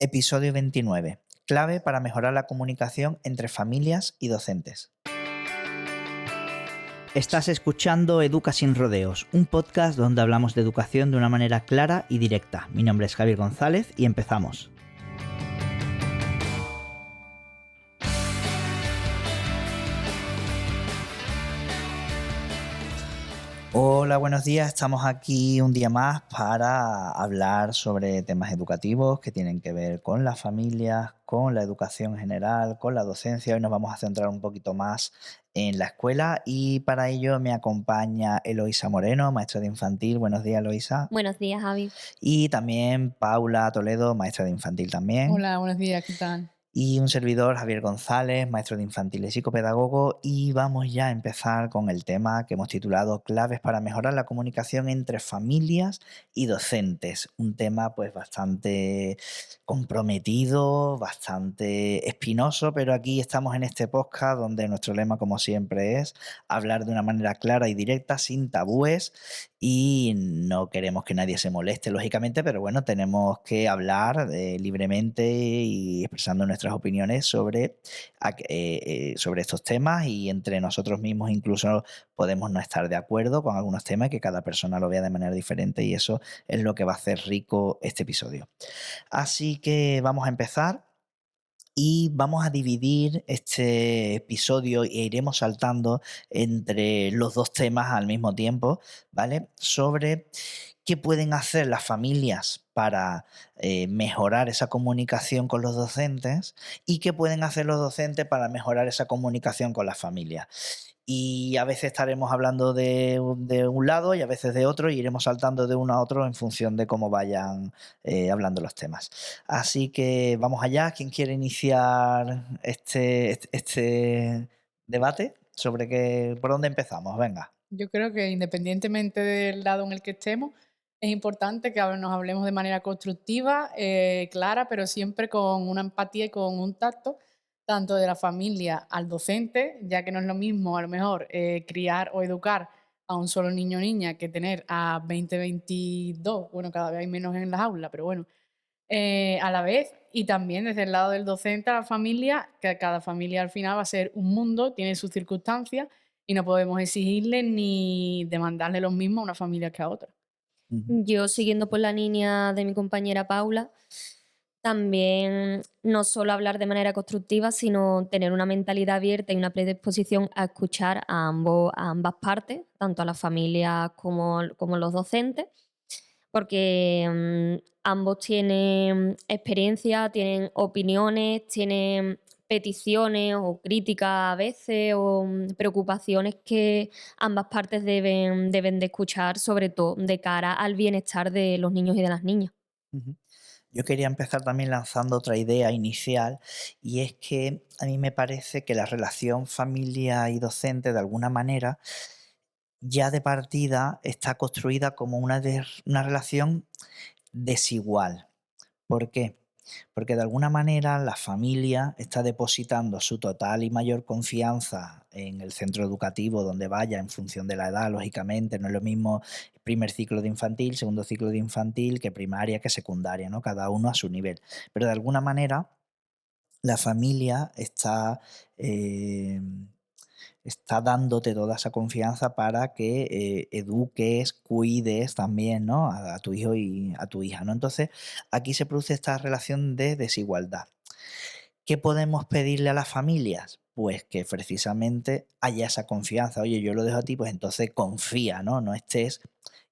Episodio 29. Clave para mejorar la comunicación entre familias y docentes. Estás escuchando Educa sin rodeos, un podcast donde hablamos de educación de una manera clara y directa. Mi nombre es Javier González y empezamos. Hola, buenos días. Estamos aquí un día más para hablar sobre temas educativos que tienen que ver con las familias, con la educación en general, con la docencia. Hoy nos vamos a centrar un poquito más en la escuela y para ello me acompaña Eloisa Moreno, maestra de infantil. Buenos días, Eloisa. Buenos días, Javi. Y también Paula Toledo, maestra de infantil también. Hola, buenos días, ¿qué tal? Y un servidor, Javier González, maestro de infantil y psicopedagogo, y vamos ya a empezar con el tema que hemos titulado Claves para mejorar la comunicación entre familias y docentes. Un tema pues bastante comprometido, bastante espinoso, pero aquí estamos en este podcast donde nuestro lema, como siempre, es hablar de una manera clara y directa, sin tabúes, y no queremos que nadie se moleste, lógicamente, pero bueno, tenemos que hablar libremente y expresando nuestras opiniones sobre estos temas, y entre nosotros mismos incluso podemos no estar de acuerdo con algunos temas, que cada persona lo vea de manera diferente, y eso es lo que va a hacer rico este episodio. Así que vamos a empezar. Y vamos a dividir este episodio e iremos saltando entre los dos temas al mismo tiempo, ¿vale? Sobre qué pueden hacer las familias para mejorar esa comunicación con los docentes y qué pueden hacer los docentes para mejorar esa comunicación con las familias. Y a veces estaremos hablando de un lado y a veces de otro, y iremos saltando de uno a otro en función de cómo vayan hablando los temas. Así que vamos allá. ¿Quién quiere iniciar este debate? ¿Por dónde empezamos? Venga. Yo creo que independientemente del lado en el que estemos, es importante que nos hablemos de manera constructiva, clara, pero siempre con una empatía y con un tacto, tanto de la familia al docente, ya que no es lo mismo a lo mejor criar o educar a un solo niño o niña que tener a 20, 22, bueno, cada vez hay menos en las aulas, pero bueno, a la vez, y también desde el lado del docente a la familia, que cada familia al final va a ser un mundo, tiene sus circunstancias y no podemos exigirle ni demandarle lo mismo a una familia que a otra. Ujú. Yo, siguiendo por la línea de mi compañera Paula, también no solo hablar de manera constructiva, sino tener una mentalidad abierta y una predisposición a escuchar a ambas partes, tanto a la familia como los docentes, porque ambos tienen experiencia, tienen opiniones, tienen peticiones o críticas a veces o preocupaciones que ambas partes deben de escuchar, sobre todo de cara al bienestar de los niños y de las niñas. Ujú. Yo quería empezar también lanzando otra idea inicial, y es que a mí me parece que la relación familia y docente, de alguna manera, ya de partida está construida como una relación desigual. ¿Por qué? Porque de alguna manera la familia está depositando su total y mayor confianza en el centro educativo donde vaya, en función de la edad, lógicamente. No es lo mismo primer ciclo de infantil, segundo ciclo de infantil, que primaria, que secundaria, ¿no? Cada uno a su nivel. Pero de alguna manera la familia eh, está dándote toda esa confianza para que eduques, cuides también, ¿no? A tu hijo y a tu hija, ¿no? Entonces, aquí se produce esta relación de desigualdad. ¿Qué podemos pedirle a las familias? Pues que precisamente haya esa confianza. Oye, yo lo dejo a ti, pues entonces confía, ¿no? No estés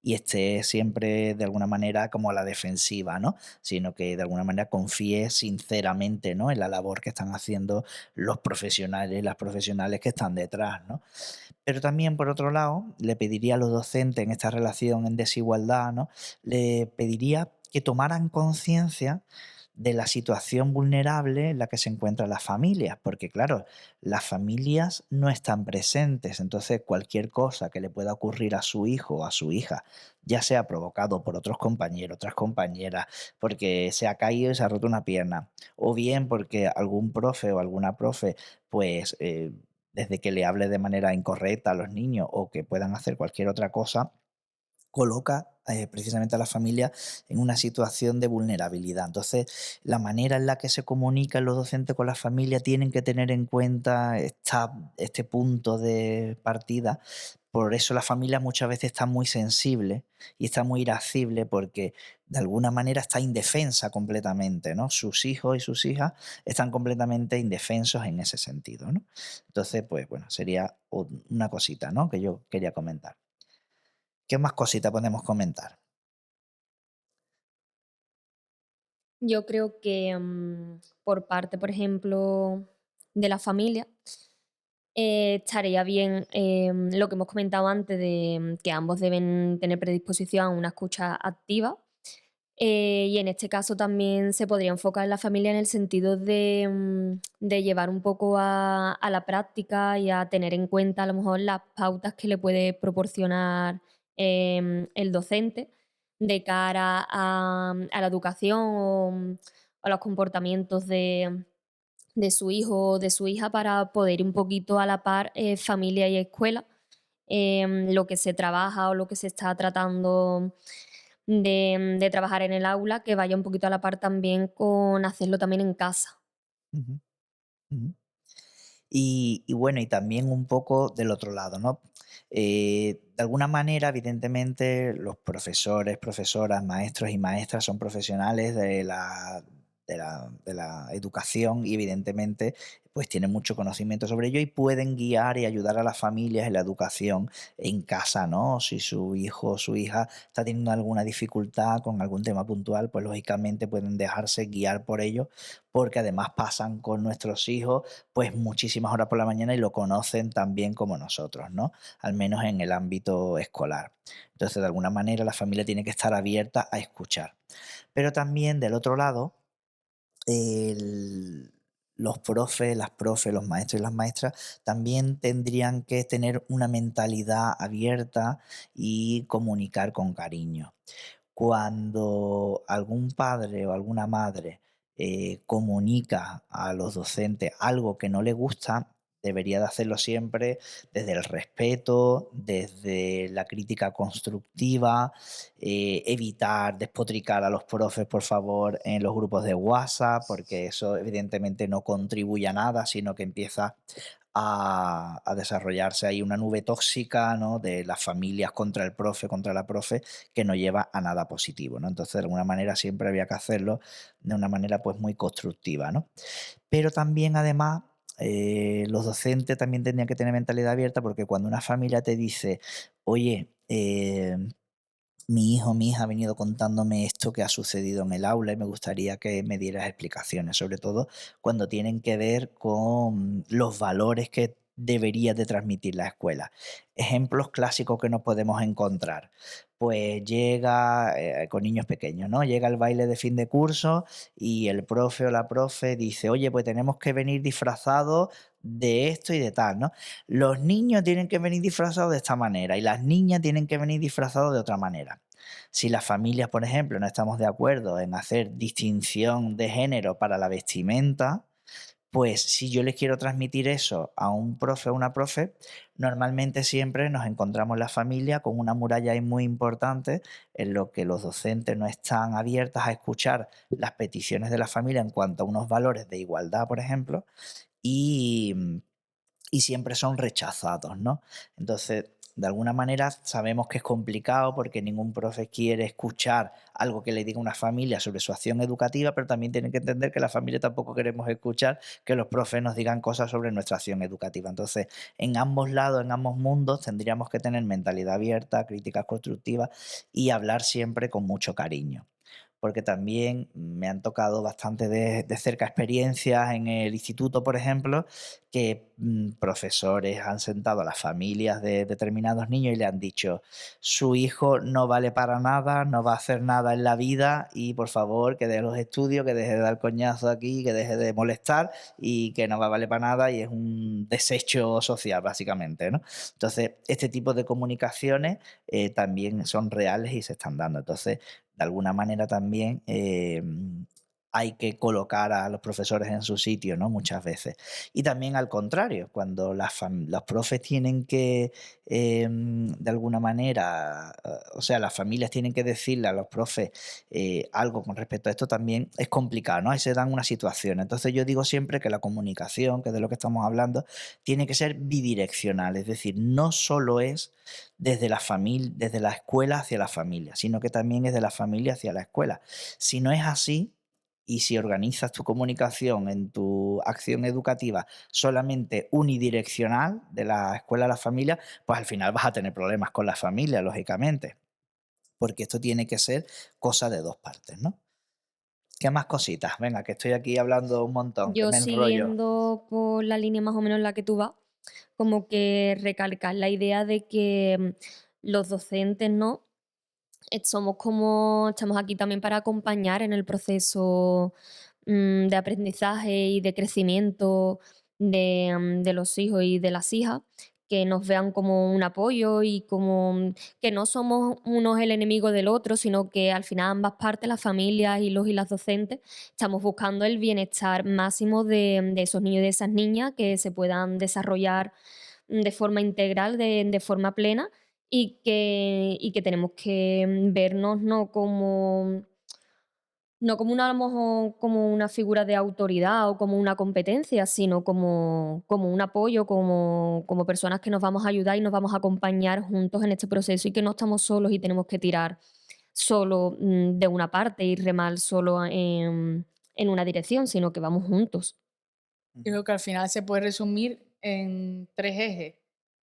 y estés siempre de alguna manera como a la defensiva, ¿no? Sino que de alguna manera confíes sinceramente, ¿no? En la labor que están haciendo los profesionales, las profesionales que están detrás, ¿no? Pero también, por otro lado, le pediría a los docentes en esta relación en desigualdad, ¿no? Le pediría que tomaran conciencia de la situación vulnerable en la que se encuentran las familias, porque claro, las familias no están presentes, entonces cualquier cosa que le pueda ocurrir a su hijo o a su hija, ya sea provocado por otros compañeros, otras compañeras, porque se ha caído y se ha roto una pierna, o bien porque algún profe o alguna profe, pues desde que le hable de manera incorrecta a los niños o que puedan hacer cualquier otra cosa, coloca precisamente a la familia en una situación de vulnerabilidad. Entonces, la manera en la que se comunican los docentes con la familia tienen que tener en cuenta este punto de partida. Por eso la familia muchas veces está muy sensible y está muy irascible porque de alguna manera está indefensa completamente, ¿no? Sus hijos y sus hijas están completamente indefensos en ese sentido, ¿no? Entonces, pues bueno, sería una cosita, ¿no? Que yo quería comentar. ¿Qué más cositas podemos comentar? Yo creo que por parte, por ejemplo, de la familia, estaría bien lo que hemos comentado antes de que ambos deben tener predisposición a una escucha activa. Y en este caso también se podría enfocar la familia en el sentido de llevar un poco a la práctica y a tener en cuenta a lo mejor las pautas que le puede proporcionar el docente de cara a la educación o a los comportamientos de su hijo o de su hija para poder ir un poquito a la par familia y escuela, lo que se trabaja o lo que se está tratando de trabajar en el aula, que vaya un poquito a la par también con hacerlo también en casa. Ujú, ujú. Y bueno, y también un poco del otro lado, ¿no? De alguna manera, evidentemente, los profesores, profesoras, maestros y maestras son profesionales de la educación y evidentemente pues tienen mucho conocimiento sobre ello y pueden guiar y ayudar a las familias en la educación en casa, ¿no? Si su hijo o su hija está teniendo alguna dificultad con algún tema puntual, pues lógicamente pueden dejarse guiar por ello, porque además pasan con nuestros hijos pues muchísimas horas por la mañana y lo conocen tan bien como nosotros, ¿no? Al menos en el ámbito escolar. Entonces, de alguna manera, la familia tiene que estar abierta a escuchar. Pero también del otro lado, el- los profes, los maestros y las maestras también tendrían que tener una mentalidad abierta y comunicar con cariño. Cuando algún padre o alguna madre comunica a los docentes algo que no le gusta, debería de hacerlo siempre desde el respeto, desde la crítica constructiva, evitar despotricar a los profes, por favor, en los grupos de WhatsApp, porque eso evidentemente no contribuye a nada, sino que empieza a desarrollarse ahí una nube tóxica, ¿no? De las familias contra el profe, contra la profe, que no lleva a nada positivo, ¿no? Entonces, de alguna manera siempre había que hacerlo de una manera pues muy constructiva, ¿no? Pero también además los docentes también tenían que tener mentalidad abierta porque cuando una familia te dice, oye, mi hijo, mi hija ha venido contándome esto que ha sucedido en el aula y me gustaría que me dieras explicaciones, sobre todo cuando tienen que ver con los valores que debería de transmitir la escuela. Ejemplos clásicos que nos podemos encontrar. Pues llega con niños pequeños, ¿no? Llega el baile de fin de curso y el profe o la profe dice, oye, pues tenemos que venir disfrazados de esto y de tal, ¿no? Los niños tienen que venir disfrazados de esta manera y las niñas tienen que venir disfrazados de otra manera. Si las familias, por ejemplo, no estamos de acuerdo en hacer distinción de género para la vestimenta, pues si yo les quiero transmitir eso a un profe o una profe, normalmente siempre nos encontramos la familia con una muralla ahí muy importante en lo que los docentes no están abiertas a escuchar las peticiones de la familia en cuanto a unos valores de igualdad, por ejemplo, y, y siempre son rechazados, ¿no? Entonces, de alguna manera sabemos que es complicado porque ningún profe quiere escuchar algo que le diga una familia sobre su acción educativa, pero también tienen que entender que la familia tampoco queremos escuchar que los profes nos digan cosas sobre nuestra acción educativa. Entonces, en ambos lados, en ambos mundos, tendríamos que tener mentalidad abierta, críticas constructivas y hablar siempre con mucho cariño, porque también me han tocado bastante de cerca experiencias en el instituto, por ejemplo, que profesores han sentado a las familias de determinados niños y le han dicho, su hijo no vale para nada, no va a hacer nada en la vida y por favor que deje los estudios, que deje de dar coñazo aquí, que deje de molestar y que no va a valer para nada y es un desecho social, básicamente, ¿no? Entonces, este tipo de comunicaciones también son reales y se están dando. Entonces, de alguna manera también hay que colocar a los profesores en su sitio, ¿no? Muchas veces. Y también al contrario, cuando los profes tienen que, de alguna manera, o sea, las familias tienen que decirle a los profes algo con respecto a esto, también es complicado, ¿no? Ahí se dan una situación. Entonces yo digo siempre que la comunicación, que es de lo que estamos hablando, tiene que ser bidireccional, es decir, no solo es desde la familia, desde la escuela hacia la familia, sino que también es de la familia hacia la escuela. Si no es así, y si organizas tu comunicación en tu acción educativa solamente unidireccional, de la escuela a la familia, pues al final vas a tener problemas con la familia, lógicamente, porque esto tiene que ser cosa de dos partes, ¿no? ¿Qué más cositas? Venga, que estoy aquí hablando un montón, que Yo me enrollo. siguiendo por la línea más o menos en la que tú vas, como que recalcar la idea de que los docentes, ¿no? Somos como, estamos aquí también para acompañar en el proceso de aprendizaje y de crecimiento de los hijos y de las hijas, que nos vean como un apoyo y como que no somos unos el enemigo del otro, sino que al final ambas partes, las familias y los y las docentes, estamos buscando el bienestar máximo de esos niños y de esas niñas que se puedan desarrollar de forma integral, de forma plena y que tenemos que vernos no como una, a lo mejor, como una figura de autoridad o como una competencia, sino como un apoyo, como personas que nos vamos a ayudar y nos vamos a acompañar juntos en este proceso y que no estamos solos y tenemos que tirar solo de una parte y remar solo en una dirección, sino que vamos juntos. Yo Ujú, creo que al final se puede resumir en 3 ejes: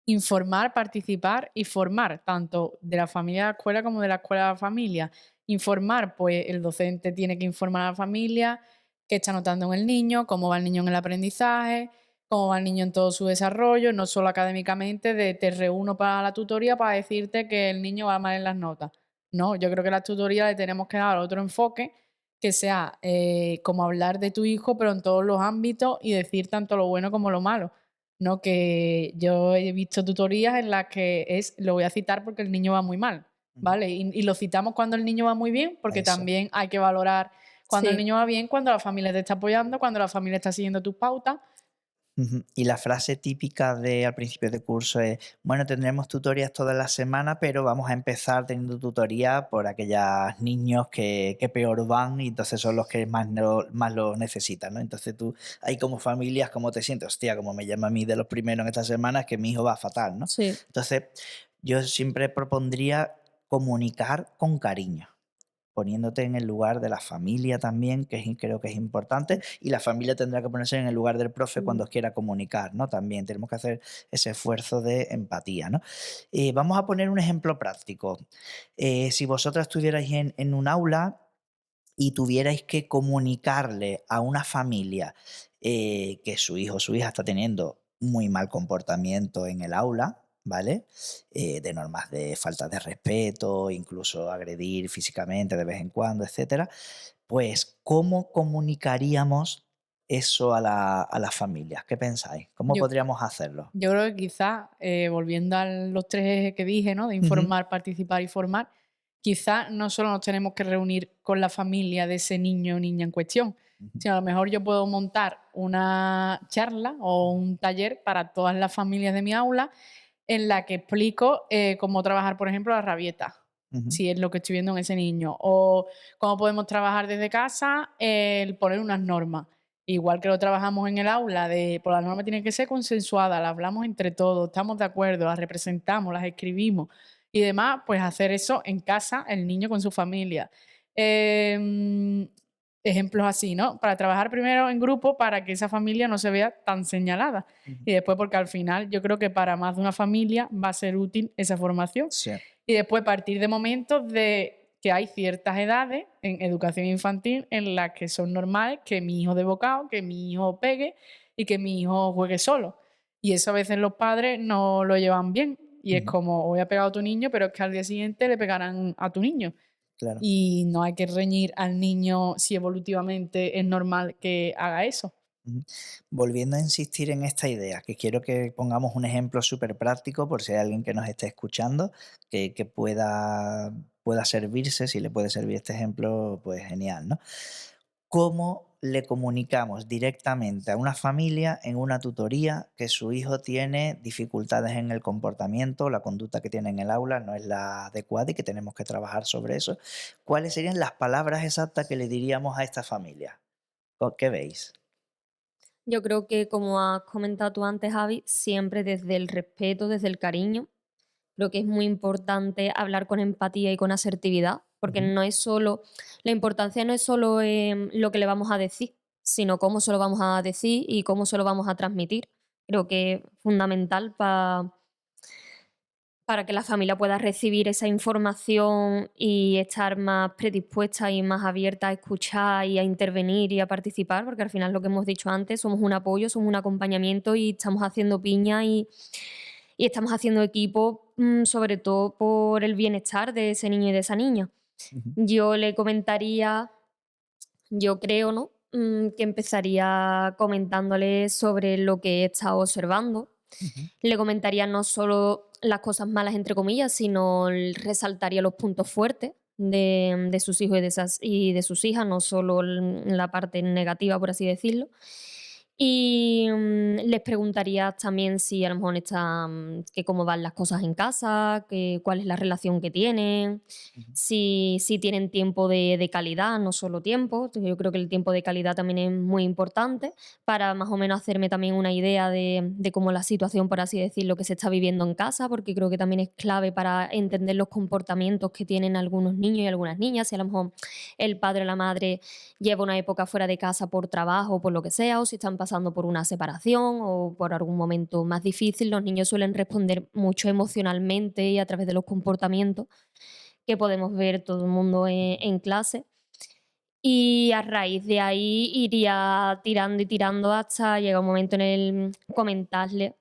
informar, participar y formar, tanto de la familia a la escuela como de la escuela a la familia. Informar, pues el docente tiene que informar a la familia qué está notando en el niño, cómo va el niño en el aprendizaje, cómo va el niño en todo su desarrollo, no solo académicamente, de te reúno para la tutoría para decirte que el niño va mal en las notas. No, yo creo que la tutoría le tenemos que dar otro enfoque que sea como hablar de tu hijo, pero en todos los ámbitos y decir tanto lo bueno como lo malo. ¿No? Que yo he visto tutorías en las que es, lo voy a citar porque el niño va muy mal, ujú. ¿vale? Y lo citamos cuando el niño va muy bien, porque Eso. también hay que valorar cuando el Sí. niño va bien, cuando la familia te está apoyando, cuando la familia está siguiendo tus pautas. Ujú. Y la frase típica de al principio de curso es, bueno, tendremos tutorías toda la semana, pero vamos a empezar teniendo tutoría por aquellos niños que peor van y entonces son los que más lo necesitan, ¿no? Entonces tú, ahí como familias, ¿cómo te sientes? Hostia, como me llama a mí de los primeros en esta semana, es que mi hijo va fatal, ¿no? Sí. Entonces, yo siempre propondría comunicar con cariño, poniéndote en el lugar de la familia también, creo que es importante, y la familia tendrá que ponerse en el lugar del profe Mm. cuando quiera comunicar, ¿no? También tenemos que hacer ese esfuerzo de empatía, ¿no? Vamos a poner un ejemplo práctico. Si vosotras estuvierais en un aula y tuvierais que comunicarle a una familia que su hijo o su hija está teniendo muy mal comportamiento en el aula, ¿vale? De normas de falta de respeto, incluso agredir físicamente de vez en cuando, etcétera, pues ¿cómo comunicaríamos eso a las familias? ¿Qué pensáis? ¿Cómo Yo, podríamos hacerlo? yo creo que quizás, volviendo a los 3 ejes que dije, ¿no? De Ujú, informar, participar y formar, quizás no solo nos tenemos que reunir con la familia de ese niño o niña en cuestión, ujú, sino a lo mejor yo puedo montar una charla o un taller para todas las familias de mi aula en la que explico cómo trabajar, por ejemplo, la rabieta, ujú, si es lo que estoy viendo en ese niño, o cómo podemos trabajar desde casa el poner unas normas. Igual que lo trabajamos en el aula, pues las normas tienen que ser consensuadas, las hablamos entre todos, estamos de acuerdo, las representamos, las escribimos y demás, pues hacer eso en casa, el niño con su familia. Em, Ejemplos así, ¿no? Para trabajar primero en grupo para que esa familia no se vea tan señalada. ujú. Y después, porque al final yo creo que para más de una familia va a ser útil esa formación. Sí. Y después partir de momentos de que hay ciertas edades en educación infantil en las que son normales que mi hijo de bocado, que mi hijo pegue y que mi hijo juegue solo. Y eso a veces los padres no lo llevan bien. Y es Ujú, como, voy a pegar a tu niño, pero es que al día siguiente le pegarán a tu niño. claro. Y no hay que reñir al niño si evolutivamente es normal que haga eso. Ujú. Volviendo a insistir en esta idea, que quiero que pongamos un ejemplo súper práctico por si hay alguien que nos esté escuchando, que pueda servirse, si le puede servir este ejemplo, pues genial, ¿no? ¿Cómo le comunicamos directamente a una familia en una tutoría que su hijo tiene dificultades en el comportamiento, la conducta que tiene en el aula no es la adecuada y que tenemos que trabajar sobre eso? ¿Cuáles serían las palabras exactas que le diríamos a esta familia? ¿Qué veis? Yo creo que, como has comentado tú antes, Javi, siempre desde el respeto, desde el cariño. Creo que es muy importante hablar con empatía y con asertividad, porque Ujú, no es solo, la importancia no es solo lo que le vamos a decir, sino cómo se lo vamos a decir y cómo se lo vamos a transmitir. Creo que es fundamental para que la familia pueda recibir esa información y estar más predispuesta y más abierta a escuchar y a intervenir y a participar, porque al final lo que hemos dicho antes, somos un apoyo, somos un acompañamiento y estamos haciendo piña y estamos haciendo equipo, sobre todo por el bienestar de ese niño y de esa niña. ujú, Yo le comentaría, yo creo, ¿no? Que empezaría comentándole sobre lo que he estado observando. ujú, Le comentaría no solo las cosas malas, entre comillas, sino resaltaría los puntos fuertes de sus hijos y de sus hijas, no solo la parte negativa, por así decirlo. Y les preguntaría también si a lo mejor que cómo van las cosas en casa, que, cuál es la relación que tienen, ujú. si tienen tiempo de calidad, no solo tiempo. Yo creo que el tiempo de calidad también es muy importante para más o menos hacerme también una idea de cómo la situación, por así decirlo, que se está viviendo en casa, porque creo que también es clave para entender los comportamientos que tienen algunos niños y algunas niñas. Si a lo mejor el padre o la madre lleva una época fuera de casa por trabajo o por lo que sea, o si están pasando por una separación o por algún momento más difícil, los niños suelen responder mucho emocionalmente y a través de los comportamientos que podemos ver todo el mundo en clase. Y a raíz de ahí iría tirando y tirando hasta llega un momento en el comentarle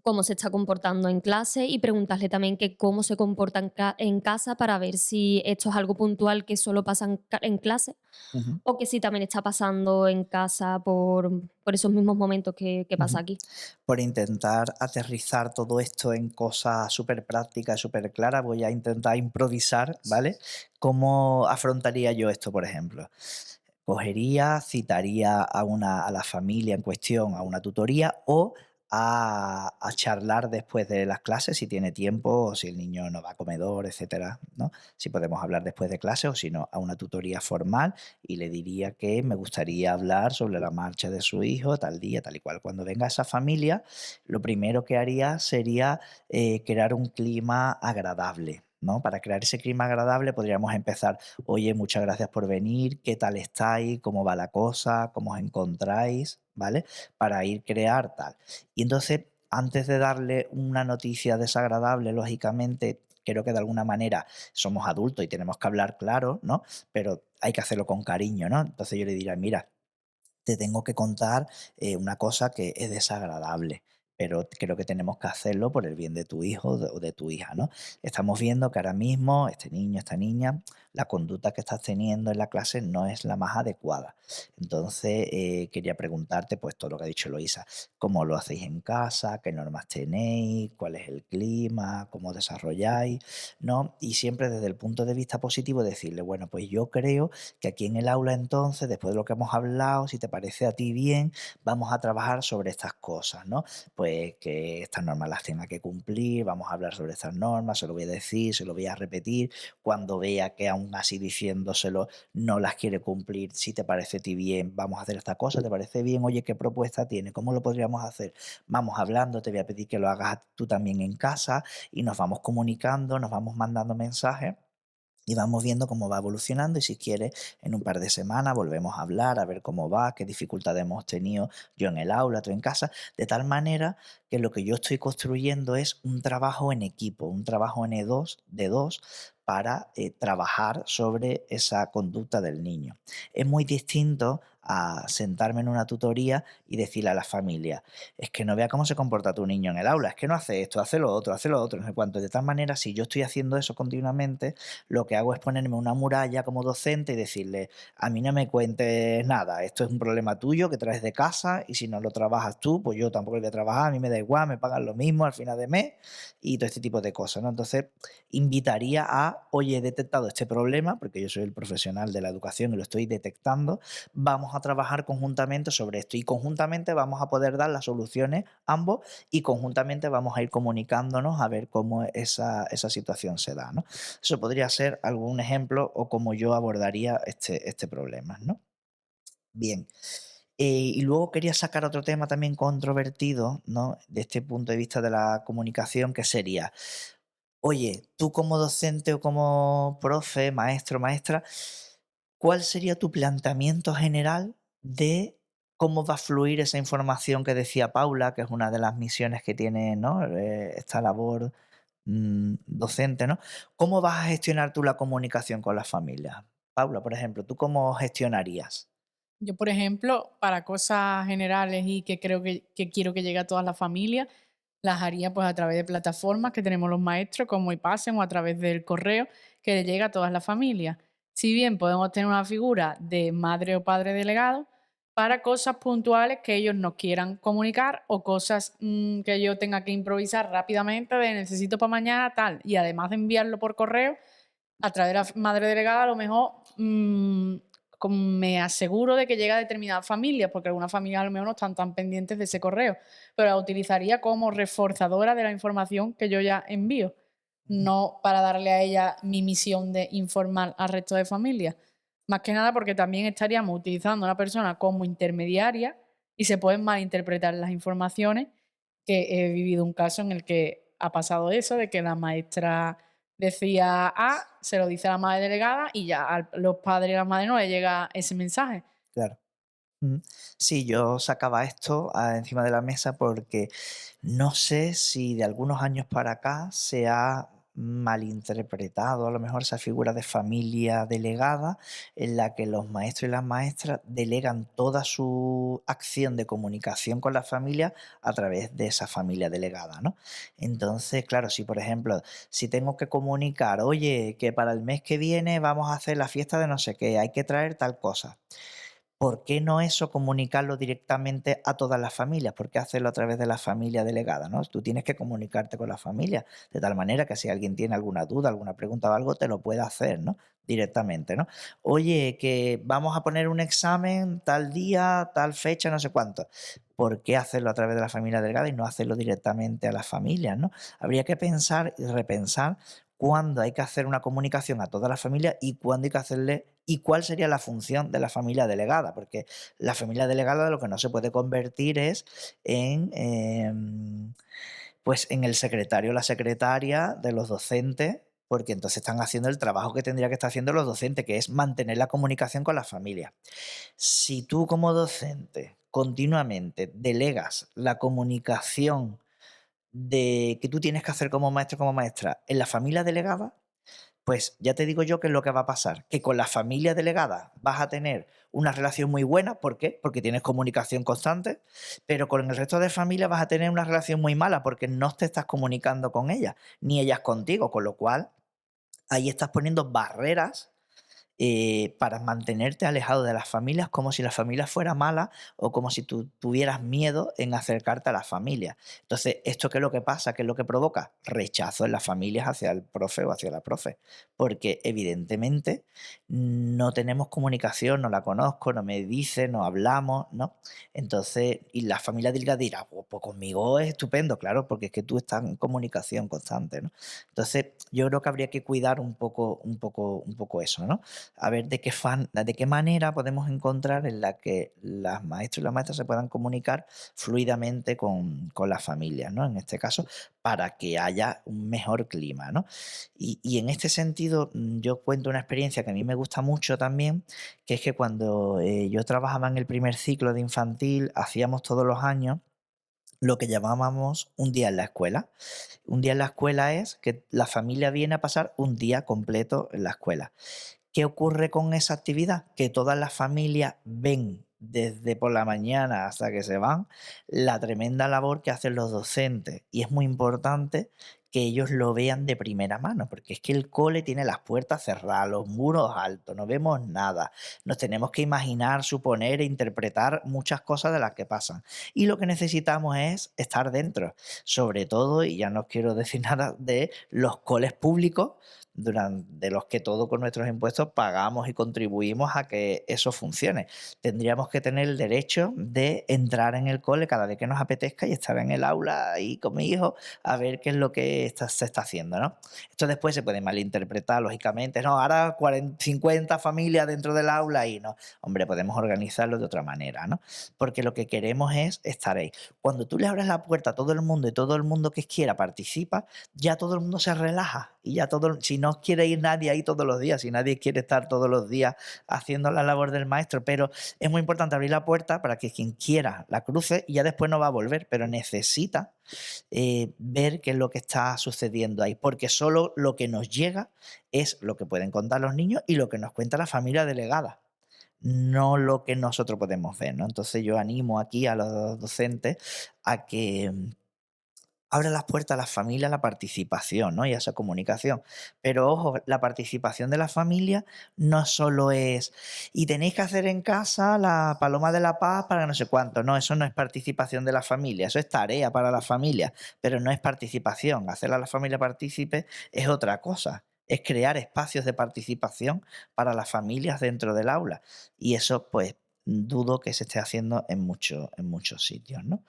cómo se está comportando en clase y preguntarle también que cómo se comporta en casa para ver si esto es algo puntual que solo pasa en clase Ujú. o que sí también está pasando en casa por esos mismos momentos que pasa Ujú. aquí. Por intentar aterrizar todo esto en cosas súper prácticas, súper claras, voy a intentar improvisar, ¿vale? ¿Cómo afrontaría yo esto, por ejemplo? Cogería, citaría a la familia en cuestión a una tutoría o a charlar después de las clases, si tiene tiempo, o si el niño no va a comedor, etcétera, ¿no? Si podemos hablar después de clase o si no, a una tutoría formal y le diría que me gustaría hablar sobre la marcha de su hijo, tal día, tal y cual. Cuando venga esa familia, lo primero que haría sería crear un clima agradable, ¿no? Para crear ese clima agradable podríamos empezar: oye, muchas gracias por venir, ¿qué tal estáis? ¿Cómo va la cosa? ¿Cómo os encontráis? ¿Vale? Para ir crear tal. Y entonces, antes de darle una noticia desagradable, lógicamente, creo que de alguna manera somos adultos y tenemos que hablar claro, ¿no? Pero hay que hacerlo con cariño, ¿no? Entonces yo le diría: mira, te tengo que contar una cosa que es desagradable, pero creo que tenemos que hacerlo por el bien de tu hijo o de tu hija, ¿no? Estamos viendo que ahora mismo este niño, esta niña, la conducta que estás teniendo en la clase no es la más adecuada. Entonces, quería preguntarte, pues todo lo que ha dicho Eloisa, ¿cómo lo hacéis en casa? ¿Qué normas tenéis? ¿Cuál es el clima? ¿Cómo desarrolláis? ¿No? Y siempre desde el punto de vista positivo decirle, bueno, pues yo creo que aquí en el aula entonces, después de lo que hemos hablado, si te parece a ti bien, vamos a trabajar sobre estas cosas, ¿no? Pues que estas normas las tenga que cumplir, vamos a hablar sobre estas normas, se lo voy a decir, se lo voy a repetir, cuando vea que aún así diciéndoselo no las quiere cumplir, si te parece a ti bien, vamos a hacer esta cosa, ¿te parece bien? Oye, ¿qué propuesta tiene? ¿Cómo lo podríamos hacer? Vamos hablando, te voy a pedir que lo hagas tú también en casa y nos vamos comunicando, nos vamos mandando mensajes y vamos viendo cómo va evolucionando y si quieres, en un par de semanas volvemos a hablar, a ver cómo va, qué dificultades hemos tenido yo en el aula, tú en casa, de tal manera que lo que yo estoy construyendo es un trabajo en equipo, un trabajo en E2, de dos, para trabajar sobre esa conducta del niño. Es muy distinto a sentarme en una tutoría y decirle a la familia, es que no vea cómo se comporta tu niño en el aula, es que no hace esto, hace lo otro, no sé cuánto. De tal manera, si yo estoy haciendo eso continuamente, lo que hago es ponerme una muralla como docente y decirle, a mí no me cuentes nada, esto es un problema tuyo que traes de casa y si no lo trabajas tú, pues yo tampoco lo voy a trabajar, a mí me da igual, me pagan lo mismo al final de mes y todo este tipo de cosas, ¿no? Entonces, invitaría a a, oye, he detectado este problema, porque yo soy el profesional de la educación y lo estoy detectando, vamos a trabajar conjuntamente sobre esto y conjuntamente vamos a poder dar las soluciones ambos y conjuntamente vamos a ir comunicándonos a ver cómo esa situación se da, ¿no? Eso podría ser algún ejemplo o cómo yo abordaría este problema, ¿no? Bien. Y luego quería sacar otro tema también controvertido, ¿no? De este punto de vista de la comunicación, que sería, oye, tú como docente o como profe, maestro, maestra, ¿cuál sería tu planteamiento general de cómo va a fluir esa información que decía Paula, que es una de las misiones que tiene, ¿no? Esta labor docente, ¿no? ¿Cómo vas a gestionar tú la comunicación con las familias? Paula, por ejemplo, ¿tú cómo gestionarías? Yo, por ejemplo, para cosas generales y que creo que quiero que llegue a todas las familias, las haría pues a través de plataformas que tenemos los maestros como iPassen o a través del correo que le llega a todas las familias. Si bien podemos tener una figura de madre o padre delegado para cosas puntuales que ellos nos quieran comunicar o cosas que yo tenga que improvisar rápidamente de necesito para mañana tal y además de enviarlo por correo a través de la madre delegada, a lo mejor me aseguro de que llega a determinadas familias, porque algunas familias a lo mejor no están tan pendientes de ese correo, pero la utilizaría como reforzadora de la información que yo ya envío, no para darle a ella mi misión de informar al resto de familias. Más que nada porque también estaríamos utilizando a una persona como intermediaria y se pueden malinterpretar las informaciones, que he vivido un caso en el que ha pasado eso, de que la maestra decía A, se lo dice a la madre delegada y ya a los padres y las madres no le llega ese mensaje. Claro. Ujú. Sí, yo sacaba esto encima de la mesa porque no sé si de algunos años para acá se ha malinterpretado a lo mejor esa figura de familia delegada en la que los maestros y las maestras delegan toda su acción de comunicación con la familia a través de esa familia delegada, ¿no? Entonces, claro, si por ejemplo, si tengo que comunicar, oye, que para el mes que viene vamos a hacer la fiesta de no sé qué, hay que traer tal cosa. ¿Por qué no eso comunicarlo directamente a todas las familias? ¿Por qué hacerlo a través de la familia delegada, no? Tú tienes que comunicarte con la familia, de tal manera que si alguien tiene alguna duda, alguna pregunta o algo, te lo pueda hacer, ¿no? Directamente, ¿no? Oye, que vamos a poner un examen tal día, tal fecha, no sé cuánto. ¿Por qué hacerlo a través de la familia delegada y no hacerlo directamente a las familias, no? Habría que pensar y repensar cuándo hay que hacer una comunicación a toda la familia y cuándo hay que hacerle y cuál sería la función de la familia delegada, porque la familia delegada lo que no se puede convertir es en, pues en el secretario o la secretaria de los docentes, porque entonces están haciendo el trabajo que tendría que estar haciendo los docentes, que es mantener la comunicación con la familia. Si tú como docente continuamente delegas la comunicación de que tú tienes que hacer como maestro, como maestra, en la familia delegada, pues ya te digo yo qué es lo que va a pasar, que con la familia delegada vas a tener una relación muy buena, ¿por qué? Porque tienes comunicación constante, pero con el resto de familias vas a tener una relación muy mala porque no te estás comunicando con ellas, ni ellas contigo, con lo cual ahí estás poniendo barreras para mantenerte alejado de las familias, como si la familia fuera mala o como si tú tuvieras miedo en acercarte a la familia. Entonces, ¿esto qué es lo que pasa? ¿Qué es lo que provoca? Rechazo en las familias hacia el profe o hacia la profe, porque evidentemente no tenemos comunicación, no la conozco, no me dice, no hablamos, ¿no? Entonces, y la familia dirá, pues conmigo es estupendo, claro, porque es que tú estás en comunicación constante, ¿no? Entonces, yo creo que habría que cuidar un poco eso, ¿no? A ver de qué manera podemos encontrar en la que las maestros y las maestras se puedan comunicar fluidamente con las familias, ¿no? En este caso, para que haya un mejor clima, ¿no? Y en este sentido, yo cuento una experiencia que a mí me gusta mucho también, que es que cuando yo trabajaba en el primer ciclo de infantil, hacíamos todos los años lo que llamábamos un día en la escuela. Un día en la escuela es que la familia viene a pasar un día completo en la escuela. ¿Qué ocurre con esa actividad? Que todas las familias ven desde por la mañana hasta que se van la tremenda labor que hacen los docentes y es muy importante que ellos lo vean de primera mano, porque es que el cole tiene las puertas cerradas, los muros altos, no vemos nada, nos tenemos que imaginar, suponer e interpretar muchas cosas de las que pasan. Y lo que necesitamos es estar dentro, sobre todo, y ya no quiero decir nada de los coles públicos, de los que todos con nuestros impuestos pagamos y contribuimos a que eso funcione. Tendríamos que tener el derecho de entrar en el cole cada vez que nos apetezca y estar en el aula ahí con mi hijo a ver qué es lo que se está haciendo, ¿no? Esto después se puede malinterpretar, lógicamente, no, ahora 40, 50 familias dentro del aula y no, hombre, podemos organizarlo de otra manera, ¿no? Porque lo que queremos es estar ahí. Cuando tú le abres la puerta a todo el mundo y todo el mundo que quiera participa, ya todo el mundo se relaja y ya si no quiere ir nadie ahí todos los días, si nadie quiere estar todos los días haciendo la labor del maestro, pero es muy importante abrir la puerta para que quien quiera la cruce y ya después no va a volver, pero necesita ver qué es lo que está sucediendo ahí, porque solo lo que nos llega es lo que pueden contar los niños y lo que nos cuenta la familia delegada, no lo que nosotros podemos ver, ¿no? Entonces yo animo aquí a los docentes a que abre las puertas a las familias a la participación, ¿no? Y a esa comunicación. Pero ojo, la participación de la familia no solo es, y tenéis que hacer en casa la paloma de la paz para no sé cuánto. No, eso no es participación de la familia, eso es tarea para la familia, pero no es participación. Hacer a la familia partícipe es otra cosa. Es crear espacios de participación para las familias dentro del aula. Y eso, pues, dudo que se esté haciendo en muchos sitios, ¿no?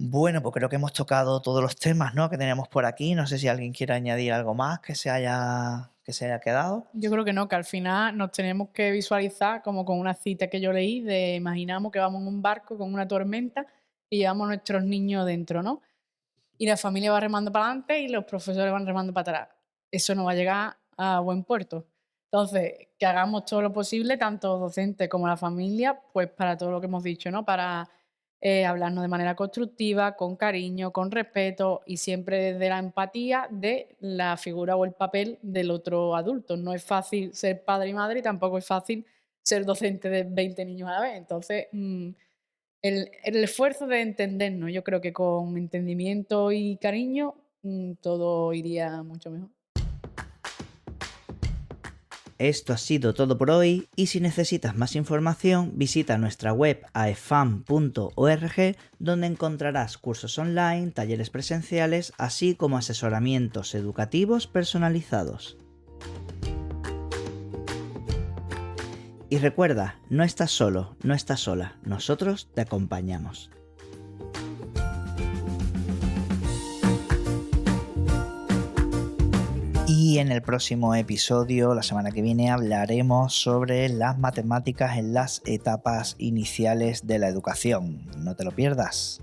Bueno, pues creo que hemos tocado todos los temas, ¿no?, que teníamos por aquí. No sé si alguien quiere añadir algo más que se haya quedado. Yo creo que no, que al final nos tenemos que visualizar como con una cita que yo leí de imaginamos que vamos en un barco con una tormenta y llevamos a nuestros niños dentro, ¿no? Y la familia va remando para adelante y los profesores van remando para atrás. Eso no va a llegar a buen puerto. Entonces, que hagamos todo lo posible, tanto docentes como la familia, pues para todo lo que hemos dicho, ¿no? Para hablarnos de manera constructiva, con cariño, con respeto y siempre desde la empatía de la figura o el papel del otro adulto. No es fácil ser padre y madre y tampoco es fácil ser docente de 20 niños a la vez. Entonces, el esfuerzo de entendernos, yo creo que con entendimiento y cariño, todo iría mucho mejor. Esto ha sido todo por hoy y si necesitas más información visita nuestra web aefam.org donde encontrarás cursos online, talleres presenciales, así como asesoramientos educativos personalizados. Y recuerda, no estás solo, no estás sola, nosotros te acompañamos. Y en el próximo episodio, la semana que viene, hablaremos sobre las matemáticas en las etapas iniciales de la educación. No te lo pierdas.